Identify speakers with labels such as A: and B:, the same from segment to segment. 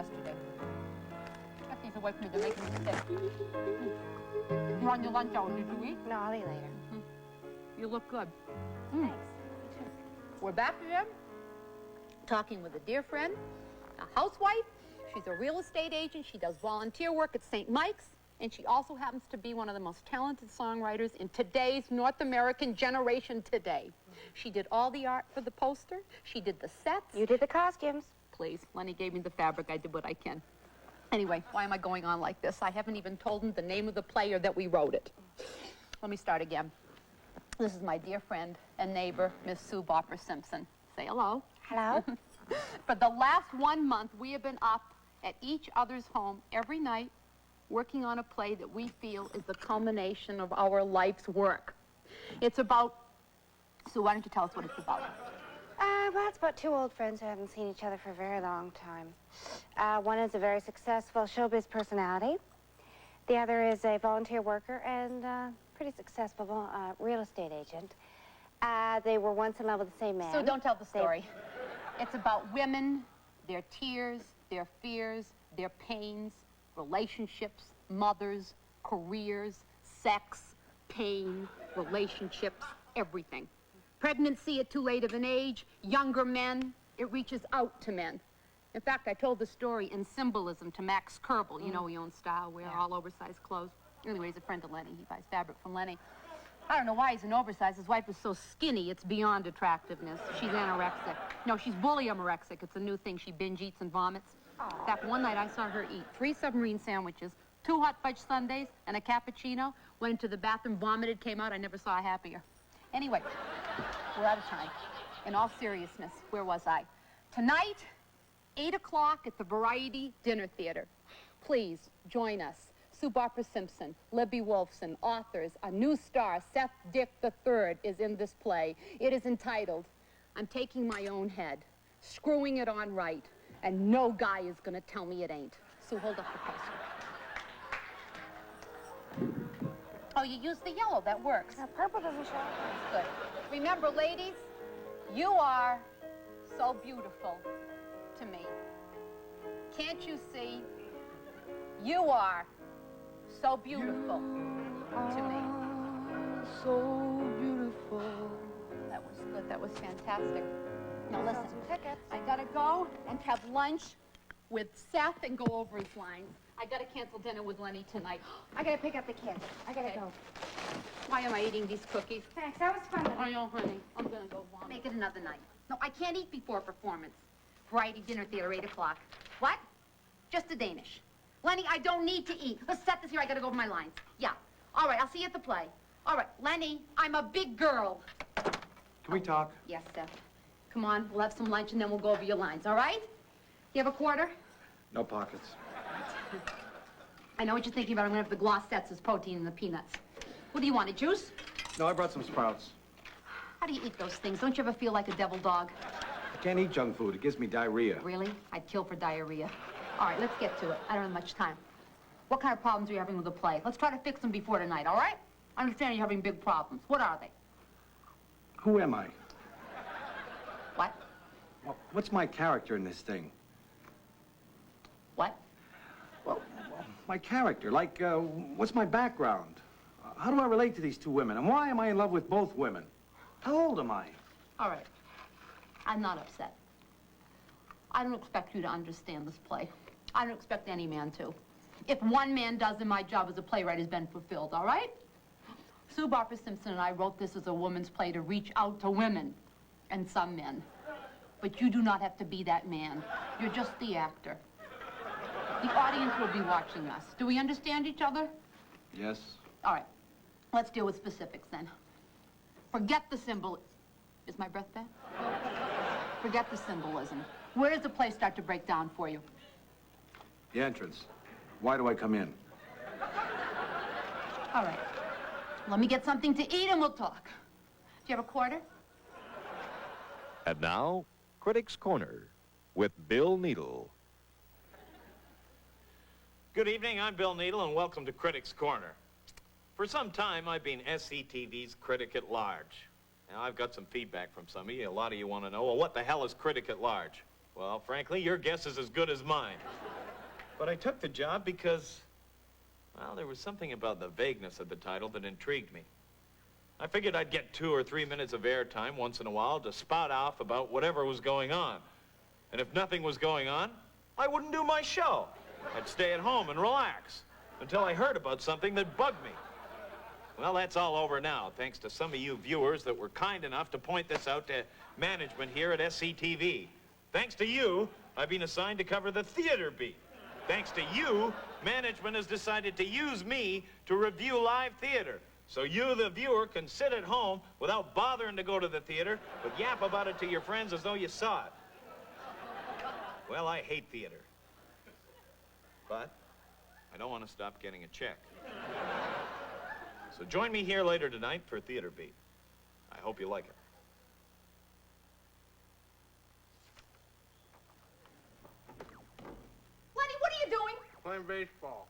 A: yesterday. Get these away from me, they're making me sick. You're on your lunch hour, did you eat?
B: No, I'll eat later.
A: You look good.
B: Thanks.
A: We're back again, talking with a dear friend, a housewife. She's a real estate agent. She does volunteer work at St. Mike's, and she also happens to be one of the most talented songwriters in today's North American generation today. She did all the art for the poster. She did the sets.
B: You did the costumes.
A: Please, Lenny gave me the fabric. I did what I can. Anyway, why am I going on like this? I haven't even told him the name of the play or that we wrote it. Let me start again. This is my dear friend and neighbor, Miss Sue Bopper Simpson. Say hello.
B: Hello.
A: For the last 1 month, we have been up at each other's home every night working on a play that we feel is the culmination of our life's work. It's about... Sue, why don't you tell us what it's about?
B: Well, it's about two old friends who haven't seen each other for a very long time. One is a very successful showbiz personality. The other is a volunteer worker and pretty successful real estate agent. They were once in love with the same man.
A: So don't tell the story. It's about women, their tears, their fears, their pains, relationships, mothers, careers, sex, pain, relationships, everything. Pregnancy at too late of an age, younger men, it reaches out to men. In fact, I told the story in symbolism to Max Kerbel. You know, he owns Style Wear, all oversized clothes. Anyway, he's a friend of Lenny. He buys fabric from Lenny. I don't know why he's an oversized. His wife is so skinny, it's beyond attractiveness. She's anorexic. No, she's bully-amorexic. It's a new thing. She binge eats and vomits. In fact, one night I saw her eat 3 submarine sandwiches, 2 hot fudge sundaes, and a cappuccino. Went into the bathroom, vomited, came out. I never saw a happier. Anyway, we're out of time. In all seriousness, where was I? Tonight, 8 o'clock at the Variety Dinner Theater. Please join us. Sue Bopper Simpson, Libby Wolfson, authors, a new star, Seth Dick III, is in this play. It is entitled, I'm Taking My Own Head, Screwing It On Right, and no guy is going to tell me it ain't. Sue, hold up the poster. Oh, you used the yellow. That works.
B: The purple doesn't show.
A: Good. Remember, ladies, you are so beautiful to me. Can't you see? You are so beautiful to me.
C: So beautiful.
A: That was good. That was fantastic. Now listen,
B: Tickets.
A: I gotta go and have lunch with Seth and go over his lines. I gotta cancel dinner with Lenny tonight.
B: I gotta pick up the kids. I gotta go.
A: Why am I eating these cookies?
B: Thanks, that was fun.
A: I know, honey. I'm gonna go vomit. Make it another night. No, I can't eat before a performance. Variety Dinner Theater, 8 o'clock. What? Just a Danish. Lenny, I don't need to eat. Let's set this here. I gotta go over my lines. Yeah. All right, I'll see you at the play. All right, Lenny, I'm a big girl.
C: Can we talk?
A: Yes, Seth. Come on, we'll have some lunch and then we'll go over your lines, all right? You have a quarter?
C: No pockets.
A: I know what you're thinking about. I'm gonna have the gloss sets as protein in the peanuts. What do you want, a juice?
C: No, I brought some Sprouts.
A: How do you eat those things? Don't you ever feel like a devil dog?
C: I can't eat junk food. It gives me diarrhea.
A: Really? I'd kill for diarrhea. All right, let's get to it. I don't have much time. What kind of problems are you having with the play? Let's try to fix them before tonight, all right? I understand you're having big problems. What are they?
C: Who am I?
A: What?
C: Well, what's my character in this thing?
A: What?
C: Well, my character. Like, what's my background? How do I relate to these two women? And why am I in love with both women? How old am I?
A: All right. I'm not upset. I don't expect you to understand this play. I don't expect any man to. If one man does, then my job as a playwright has been fulfilled, all right? Sue Bopper Simpson and I wrote this as a woman's play to reach out to women and some men. But you do not have to be that man. You're just the actor. The audience will be watching us. Do we understand each other?
C: Yes.
A: All right. Let's deal with specifics then. Forget the symbol. Is my breath bad? Forget the symbolism. Where does the play start to break down for you?
C: The entrance. Why do I come in?
A: All right. Let me get something to eat and we'll talk. Do you have a quarter?
D: And now, Critic's Corner with Bill Needle.
E: Good evening, I'm Bill Needle, and welcome to Critic's Corner. For some time, I've been SCTV's Critic at Large. Now, I've got some feedback from some of you. A lot of you want to know, well, what the hell is Critic at Large? Well, frankly, your guess is as good as mine. But I took the job because, well, there was something about the vagueness of the title that intrigued me. I figured I'd get 2 or 3 minutes of airtime once in a while to spout off about whatever was going on. And if nothing was going on, I wouldn't do my show. I'd stay at home and relax until I heard about something that bugged me. Well, that's all over now, thanks to some of you viewers that were kind enough to point this out to management here at SCTV. Thanks to you, I've been assigned to cover the theater beat. Thanks to you, management has decided to use me to review live theater. So you, the viewer, can sit at home without bothering to go to the theater, but yap about it to your friends as though you saw it. Well, I hate theater. But I don't want to stop getting a check. So join me here later tonight for Theater Beat. I hope you like it.
A: Lenny, what are you doing?
F: Playing baseball.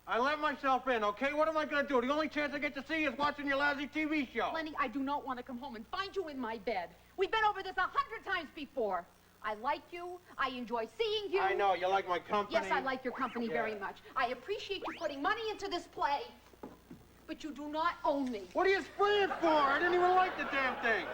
F: I let myself in, okay? What am I gonna do? The only chance I get to see is watching your lousy TV show.
A: Lenny, I do not want to come home and find you in my bed. We've been over this 100 times before. I like you. I enjoy seeing you.
F: I know, you like my company.
A: Yes, I like your company very much. I appreciate you putting money into this play, but you do not own me.
F: What are you spraying for? I didn't even like the damn thing.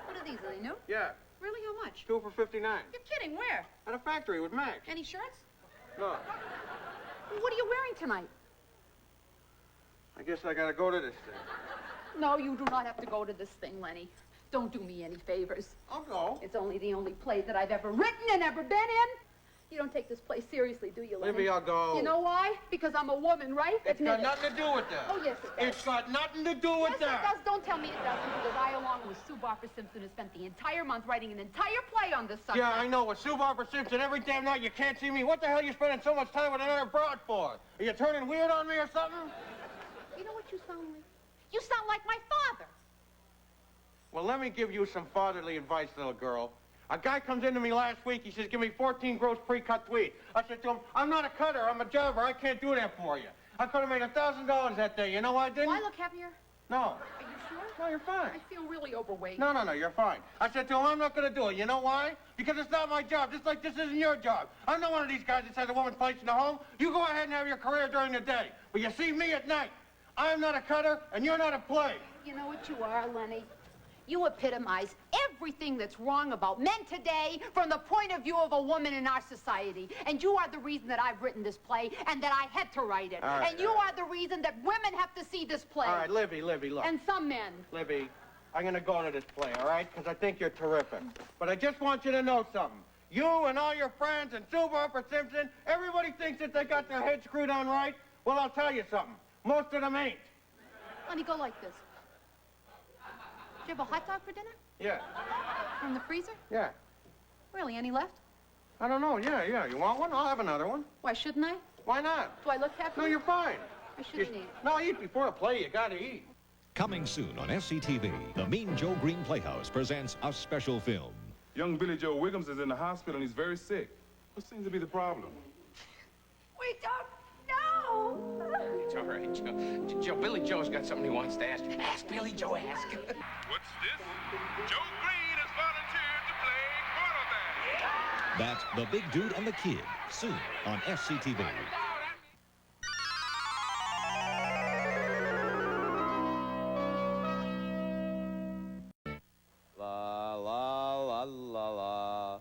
A: What are these? Are they new?
F: Yeah,
A: Really? How much?
F: 2 for 59.
A: You're kidding. Where?
F: At a factory with Max.
A: Any shirts?
F: No,
A: What are you wearing tonight?
F: I guess I gotta go to this thing.
A: No, you do not have to go to this thing, Lenny. Don't do me any favors.
F: I'll go.
A: It's only the only play that I've ever written and ever been in. You don't take this play seriously, do you, Lenny?
F: Libby, I'll go.
A: You know why? Because I'm a woman, right?
F: It's
A: Admit
F: got
A: it.
F: nothing to do with that.
A: Oh, yes, it does.
F: It's got nothing to do with
A: Yes,
F: that.
A: it does. Don't tell me it doesn't, because I, along with Sue Barker Simpson, have spent the entire month writing an entire play on this subject.
F: Yeah, I know. With Sue Barbara Simpson every damn night, you can't see me. What the hell are you spending so much time with another broad for? Are you turning weird on me or something?
A: You know what you sound like? You sound like my father.
F: Well, let me give you some fatherly advice, little girl. A guy comes into me last week. He says, give me 14 gross pre-cut tweed. I said to him, I'm not a cutter. I'm a jobber. I can't do that for you. I could have made $1,000 that day. You know why I didn't?
A: Do I look heavier?
F: No.
A: Are you sure?
F: No, you're fine.
A: I feel really overweight.
F: No, you're fine. I said to him, I'm not going to do it. You know why? Because it's not my job, just like this isn't your job. I'm not one of these guys that says a woman's place in the home. You go ahead and have your career during the day. But you see me at night. I'm not a cutter, and you're not a play.
A: You know what you are, Lenny? You epitomize everything that's wrong about men today from the point of view of a woman in our society. And you are the reason that I've written this play and that I had to write it.
F: All right,
A: and you are the reason that women have to see this play.
F: All right, Libby, look.
A: And some men.
F: Libby, I'm going to go to this play, all right? Because I think you're terrific. But I just want you to know something. You and all your friends and Sue Barker Simpson, everybody thinks that they got their heads screwed on right. Well, I'll tell you something. Most of them ain't.
A: Lenny, go like this. Did you have a hot dog for dinner?
F: Yeah.
A: From the freezer?
F: Yeah.
A: Really, any left?
F: I don't know. Yeah. You want one? I'll have another one.
A: Why shouldn't I?
F: Why not?
A: Do I look happy?
F: No, you're fine.
A: I shouldn't eat.
F: No, eat before a play. You gotta eat.
D: Coming soon on SCTV, the Mean Joe Green Playhouse presents a special film.
G: Young Billy Joe Wiggums is in the hospital and he's very sick. What seems to be the problem?
A: We don't know.
H: It's all right, Joe. Billy Joe's got something he wants to ask. Ask, Billy Joe, ask.
G: What's this? Joe Green has volunteered to play quarterback.
D: That's The Big Dude and the Kid, soon on SCTV.
I: La la la la la.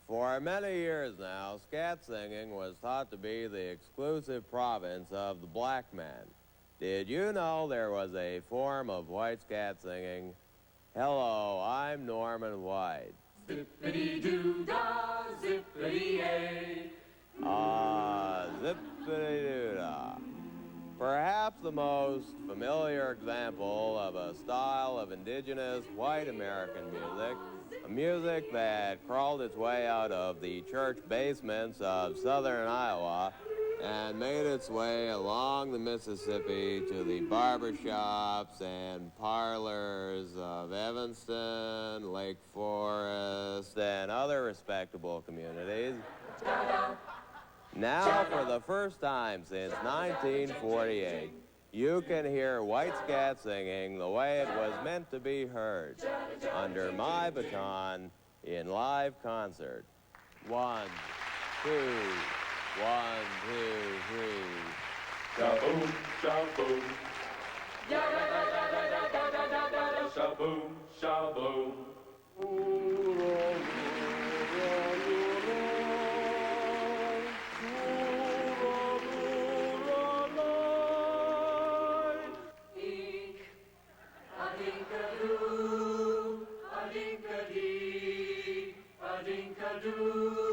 I: For many years now, scat singing was thought to be the exclusive province of the black man. Did you know there was a form of white scat singing? Hello, I'm Norman White.
J: Zippity-doo-dah, zippity-yay.
I: Ah, zippity-doo-dah. Perhaps the most familiar example of a style of indigenous white American music, a music that crawled its way out of the church basements of southern Iowa and made its way along the Mississippi to the barbershops and parlors of Evanston, Lake Forest, and other respectable communities. Now, for the first time since 1948, you can hear white scat singing the way it was meant to be heard. Under my baton, in live concert. 1, 2, 1, 2, 3.
J: Shaboom, shaboom. Ya ya ya ya ya ya ya ya ya ya ya. Shaboom, shaboom. Eek, a dink-a-doo, a dink-a-dee, a dink-a-doo.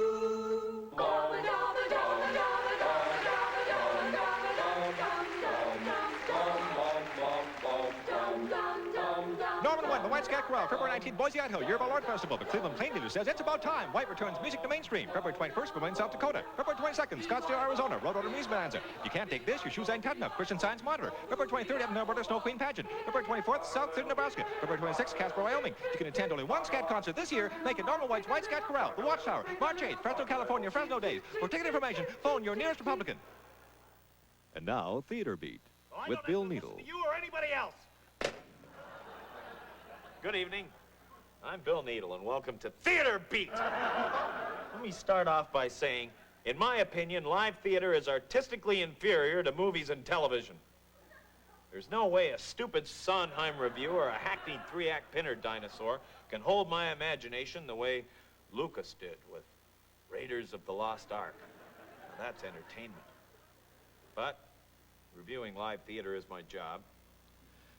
K: Norman White, the White Scat Chorale, February 19th, Boise, Idaho, Year of our Lord Festival. The Cleveland Plain Dealer says it's about time. White returns music to mainstream. February 21st, Vermont, South Dakota. February 22nd, Scottsdale, Arizona, Road Order Music Bonanza. You can't take this, your shoes ain't tight enough. Christian Science Monitor. February 23rd, Evan, Alberta, Snow Queen Pageant. February 24th, South City, Nebraska. February 26th, Casper, Wyoming. You can attend only one scat concert this year. Make it Norman White's White Scat Chorale, The Watchtower, March 8th, Fresno, California, Fresno Days. For ticket information, phone your nearest Republican.
D: And now, Theater Beat with Bill Needle.
E: You or anybody else. Good evening. I'm Bill Needle, and welcome to Theater Beat. Let me start off by saying, in my opinion, live theater is artistically inferior to movies and television. There's no way a stupid Sondheim review or a hackneyed three-act Pinner dinosaur can hold my imagination the way Lucas did with Raiders of the Lost Ark. Now, that's entertainment. But reviewing live theater is my job.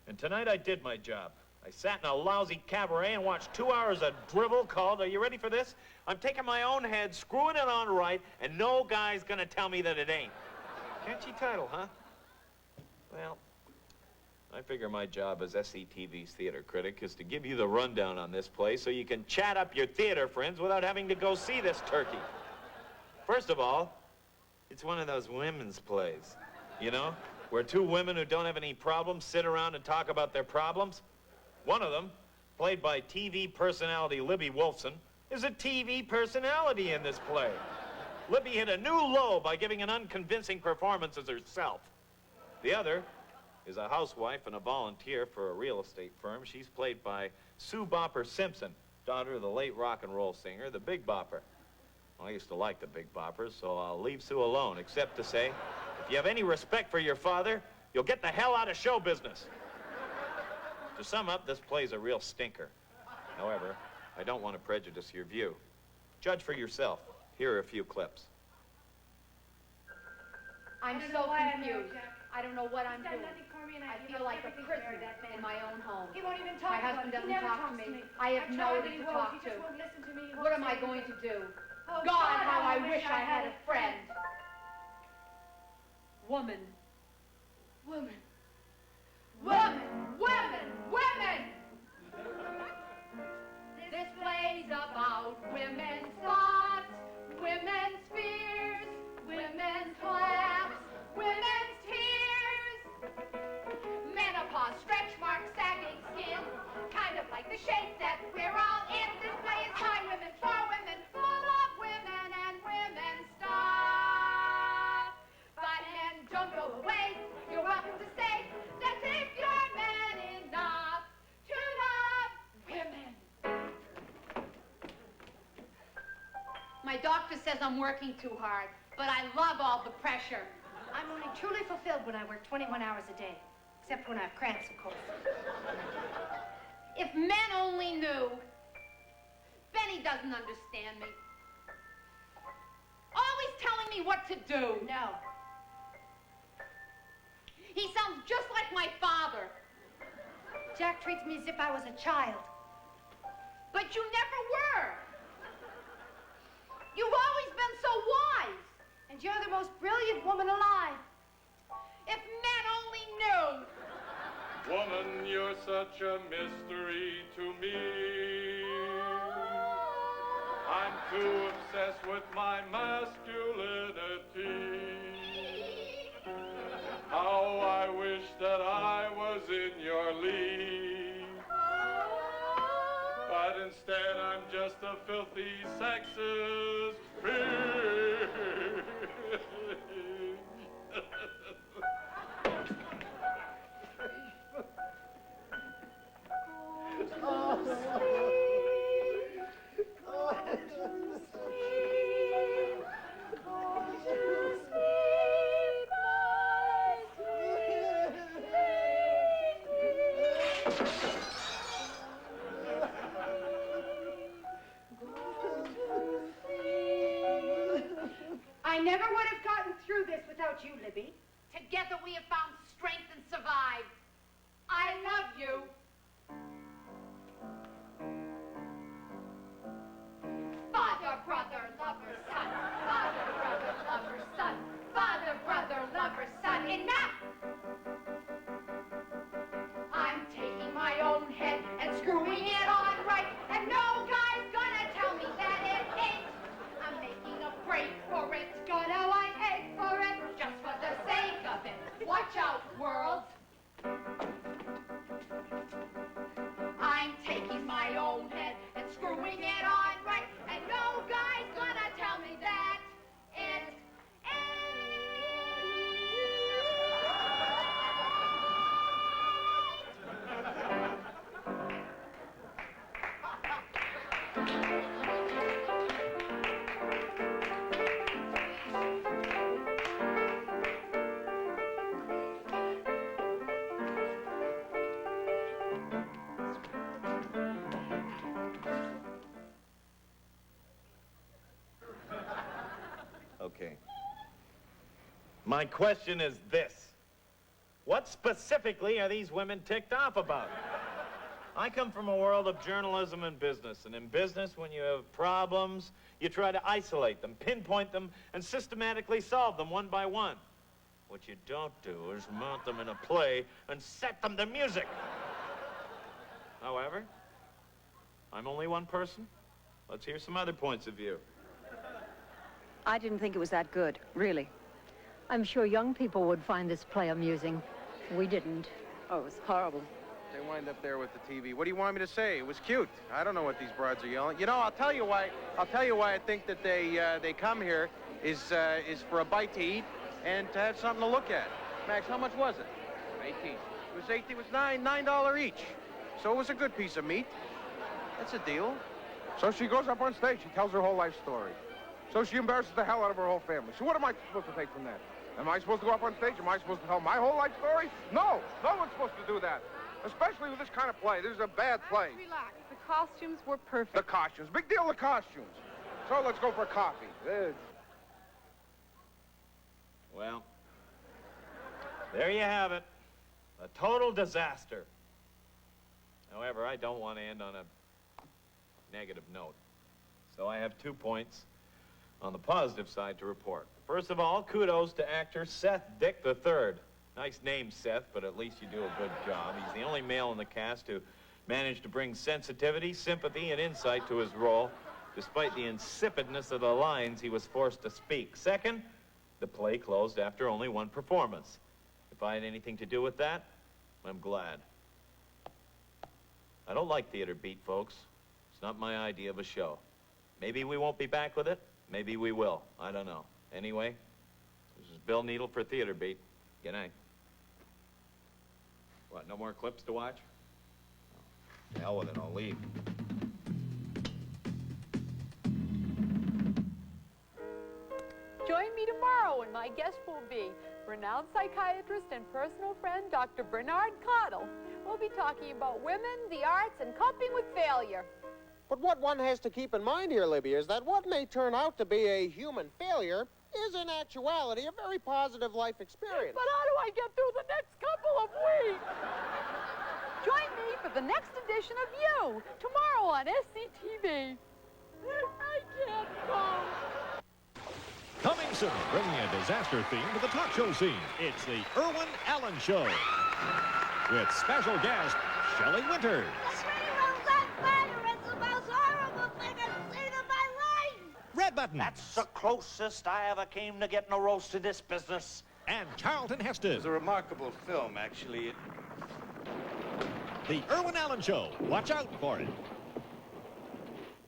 E: And tonight I did my job. I sat in a lousy cabaret and watched 2 hours of drivel called, are you ready for this? I'm taking my own head, screwing it on right, and no guy's gonna tell me that it ain't. Catchy title, huh? Well, I figure my job as SCTV's theater critic is to give you the rundown on this play so you can chat up your theater friends without having to go see this turkey. First of all, it's one of those women's plays, you know, where two women who don't have any problems sit around and talk about their problems. One of them, played by TV personality Libby Wolfson, is a TV personality in this play. Libby hit a new low by giving an unconvincing performance as herself. The other is a housewife and a volunteer for a real estate firm. She's played by Sue Bopper Simpson, daughter of the late rock and roll singer, the Big Bopper. Well, I used to like the Big Boppers, so I'll leave Sue alone, except to say, if you have any respect for your father, you'll get the hell out of show business. To sum up, this play's a real stinker. However, I don't want to prejudice your view. Judge for yourself. Here are a few clips.
A: I'm so confused. I don't know what I'm doing. I feel like a prisoner in my own home.
L: He won't even talk.
A: My husband doesn't talk to me. I have nobody to talk to. What am I going to do?
L: Oh,
A: God, how I wish I had a friend. Woman.
L: Woman.
A: Women! Women! Women! This play's about women's thoughts, women's fears, women's claps, women's tears. Menopause, stretch marks, sagging skin, kind of like the shape that we're all in. This play is by women, for women, full of women and women's stuff. But men, don't go away. You're welcome to stay. That's if you're man enough to love women. My doctor says I'm working too hard, but I love all the pressure.
L: I'm only truly fulfilled when I work 21 hours a day. Except when I have cramps, of course.
A: If men only knew. Benny doesn't understand me. Always telling me what to do.
L: No.
A: He sounds just like my father.
L: Jack treats me as if I was a child.
A: But you never were. You've always been so wise.
L: And you're the most brilliant woman alive.
A: If men only knew.
J: Woman, you're such a mystery to me. I'm too obsessed with my masculinity. How I wish that I was in your league. But instead I'm just a filthy sexist pig.
L: I never would have gotten through this without you, Libby.
A: Together we have found strength and survived. I love you. Father, brother, lover, son. Father, brother, lover, son. Father, brother, lover, son. Enough! I'm taking my own head and screwing it on right, and no guy's gonna tell me that it ain't. I'm making a break for it, gonna I ache for it, just for the sake of it. Watch out, world. I'm taking my own head and screwing it on right, and no guy's gonna tell me that it ain't.
E: Okay. My question is this. What specifically are these women ticked off about? I come from a world of journalism and business, and in business, when you have problems, you try to isolate them, pinpoint them, and systematically solve them one by one. What you don't do is mount them in a play and set them to music. However, I'm only one person. Let's hear some other points of view.
M: I didn't think it was that good, really. I'm sure young people would find this play amusing. We didn't. Oh, it was horrible.
F: They wind up there with the TV. What do you want me to say? It was cute. I don't know what these broads are yelling. You know, I'll tell you why I think that they come here is for a bite to eat and to have something to look at. Max, how much was it? 18. It was 18. It was $9 each. So it was a good piece of meat. That's a deal.
G: So she goes up on stage. She tells her whole life story. So she embarrasses the hell out of her whole family. So what am I supposed to take from that? Am I supposed to go up on stage? Am I supposed to tell my whole life story? No. No one's supposed to do that. Especially with this kind of play. This is a bad play.
N: Relax. The costumes were perfect.
G: The costumes. Big deal, the costumes. So let's go for coffee.
E: Well, there you have it. A total disaster. However, I don't want to end on a negative note. So I have 2 points on the positive side to report. First of all, kudos to actor Seth Dick III. Nice name, Seth, but at least you do a good job. He's the only male in the cast who managed to bring sensitivity, sympathy, and insight to his role, despite the insipidness of the lines he was forced to speak. Second, the play closed after only 1 performance. If I had anything to do with that, I'm glad. I don't like theater beat, folks. It's not my idea of a show. Maybe we won't be back with it. Maybe we will. I don't know. Anyway, this is Bill Needle for Theater Beat. Good night. What, no more clips to watch? Oh, hell with it, I'll leave.
N: Join me tomorrow when my guest will be renowned psychiatrist and personal friend Dr. Bernard Cottle. We'll be talking about women, the arts, and coping with failure.
F: But what one has to keep in mind here, Libby, is that what may turn out to be a human failure is in actuality a very positive life experience.
N: But how do I get through the next couple of weeks? Join me for the next edition of You, tomorrow on SCTV. I can't go.
D: Coming soon, bringing a disaster theme to the talk show scene. It's the Irwin Allen Show. With special guest, Shelley Winters. Red Button.
O: That's the closest I ever came to getting a roast in this business.
D: And Charlton Heston.
P: It's a remarkable film, actually.
D: The Irwin Allen Show. Watch out for it.